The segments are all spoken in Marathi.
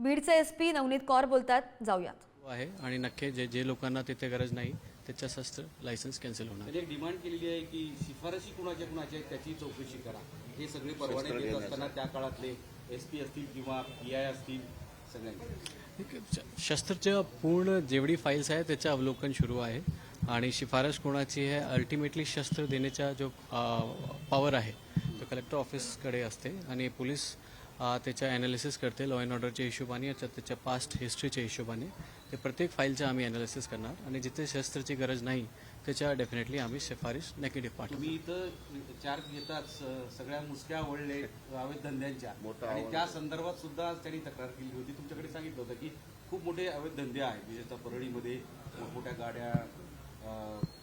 बीडचे एसपी नवनीत कौर बोलतात, जाऊयात. आहे आणि नक्की जे लोकांना तिथे गरज नाही त्याच्या शस्त्र लायसन्स कॅन्सल होणार. एक डिमांड केलेली आहे की शिफारशी कुणाच्या आहेत त्याची चौकशी करा. हे सगळे परवाने देत असताना त्या काळातले एसपी असतील किंवा पीआय असतील सगळ्यांनी शस्त्रच्या पूर्ण जेवढी फाईल्स आहे त्याचं अवलोकन सुरू आहे आणि शिफारस कोणाची आहे अल्टिमेटली शस्त्र देण्याचा जो पॉवर आहे तो कलेक्टर ऑफिसकडे असते आणि पोलीस त्याच्या ॲनालिसिस करते लॉ अँड ऑर्डरच्या हिशोबाने त्याच्या पास्ट हिस्ट्रीच्या हिशोबाने. ते प्रत्येक फाईलचं आम्ही ॲनालिसिस करणार आणि जिथे शस्त्राची गरज नाही त्याच्या डेफिनेटली आम्ही शिफारस निगेटिव्ह पाठवू. तुम्ही इथं चार्ज घेताच सगळ्या मुसक्या वळले अवैध धंद्यांच्या आणि त्या संदर्भात सुद्धा त्यांनी तक्रार केली होती. तुमच्याकडे सांगितलं होतं की खूप मोठे अवैध धंदे आहेत, विशेषतः परळीमध्ये मोठमोठ्या गाड्या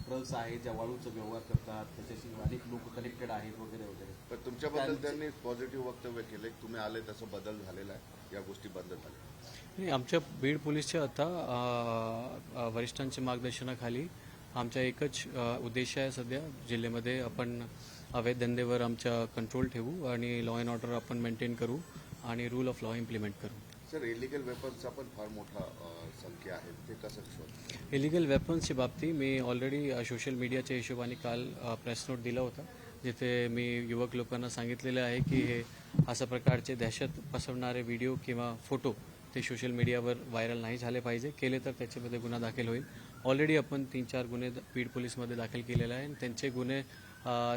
ट्रक्स आहेत ज्या वाळूचा व्यवहार करतात, त्याच्याशी अनेक लोक कनेक्टेड आहेत वगैरे वगैरे. पण तुमच्याबद्दल त्यांनी पॉझिटिव्ह वक्तव्य केले, तुम्ही आले तसं बदल झालेला आहे, या गोष्टी बंद झाल्या. आमच्या बीड पोलीसच्या आता वरिष्ठांच्या मार्गदर्शनाखाली आमचा एकच उद्देश आहे सध्या जिल्ह्यामध्ये आपण अवैध धंदेवर आमचा कंट्रोल ठेवू आणि लॉ अँड ऑर्डर आपण मेंटेन करू आणि रूल ऑफ लॉ इम्प्लिमेंट करू. सर, इलिगल वेपन्सचा पण फार मोठा संख्या आहे, ते कसं शोध? इलिगल वेपन्सची बाबतीत मी ऑलरेडी सोशल मीडियाच्या हिशोबाने काल प्रेस नोट दिला होता जिथे मी युवक लोकांना सांगितलेलं आहे की हे अशा प्रकारचे दहशत पसरवणारे व्हिडिओ किंवा फोटो ते सोशल मीडियावर व्हायरल नाही झाले पाहिजे. केले तर त्याच्यामध्ये गुन्हा दाखल होईल. ऑलरेडी आपण 3-4 गुन्हे बीड पोलीसमध्ये दाखल केलेले आहे आणि त्यांचे गुन्हे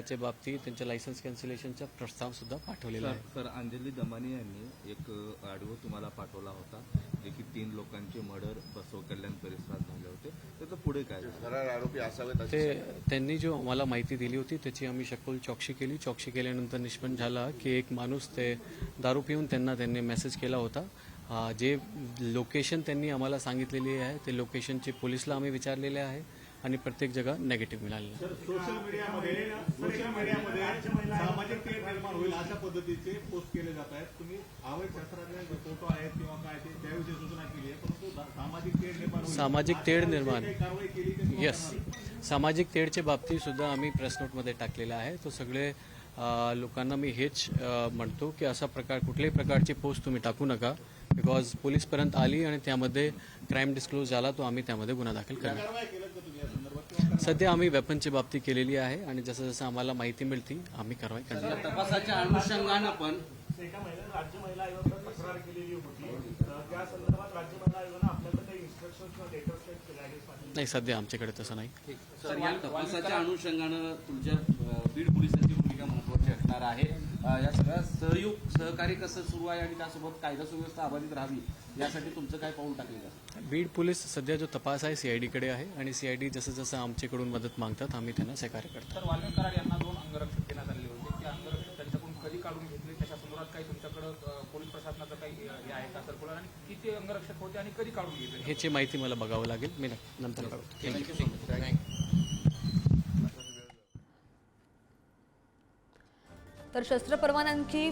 च्या बाबतीत त्यांच्या लायसन्स कॅन्सलेशनचा प्रस्ताव सुद्धा पाठवलेला आहे. सर, अंजली दमानी यांनी एक ऑडिओ तुम्हाला पाठवला होता जे की 3 लोकांचे मर्डर बसव कल्याण परिसरात झाले होते, त्याचं पुढे काय? फरार आरोपी असावेत ते त्यांनी जो मला माहिती दिली होती त्याची आम्ही सखोल चौकशी केली. चौकशी केल्यानंतर निष्पन्न झाला की एक माणूस ते दारू पिऊन त्यांनी मेसेज केला होता. जे लोकेशन त्यांनी आम्हाला सांगितलेली आहे ते लोकेशनचे पोलीसला आम्ही विचारलेले आहे आणि प्रत्येक जगा नेगेटिव्ह मिळालेलं. सोशल मीडियामध्ये सामाजिक तेढ निर्माण होईल अशा पद्धतीचे पोस्ट केले जात आहेत. तुम्ही अवैध शस्त्राचे फोटो आहेत किंवा काय ते त्याविषयी सूचना केली आहे, परंतु सामाजिक तेढ निर्माण होईल, सामाजिक तेढ निर्माण कारवाई केली. येस, सामाजिक तेढच्या बाबतीत सुद्धा आम्ही प्रेस नोटमध्ये टाकलेला आहे. तो सगळे लोकांना मी हेच म्हणतो की असा प्रकार कुठल्याही प्रकारची पोस्ट तुम्ही टाकू नका, बिकॉज पोलीसपर्यंत आली आणि त्यामध्ये क्राईम डिस्क्लोज झाला तो आम्ही त्यामध्ये गुन्हा दाखल करणार. सध्या आम्ही वेपनची बाबतीत केलेली आहे आणि जसं जसं आम्हाला माहिती मिळते आम्ही कारवाई करणार. तपासाच्या अनुषंगानं पण एका महिलेने राज्य महिला आयोगाकडे तक्रार केलेली होती, त्या संदर्भात राज्य महिला आयोगाने आपल्याकडे काही इन्स्ट्रक्शन्स किंवा लेटर्स गायडन्स पाठवले नाही, सध्या आमच्याकडे तसं नाही. सर, या तपासाच्या अनुषंगानं तुमच्या बीड पोलिसांची भूमिका महत्त्वाची असणार आहे. या सगळ्या सहकार्य कसं सुरू आहे आणि त्यासोबत कायदा सुव्यवस्था अबाधित राहावी यासाठी तुमचं काय पाऊल टाकलेलं आहे? बीड पोलीस सध्या जो तपास आहे CIDकडे आहे आणि CID जसं जसं आमच्याकडून मदत मागतात आम्ही त्यांना सहकार्य करतो. तर वाल्मिक कराड यांना 2 अंगरक्षक देण्यात आलेले होते, ते अंगरक्षक त्यांच्याकडून कधी काढून घेतले त्याच्या संदर्भात काही तुमच्याकडं पोलीस प्रशासनाचं काही हे आहे का सर्क्युलर, आणि किती अंगरक्षक होते आणि कधी काढून घेतले ह्याची माहिती मला बघावं लागेल, मी नंतर कळवतो. थँक्यू. तर शस्त्र परवान्यांची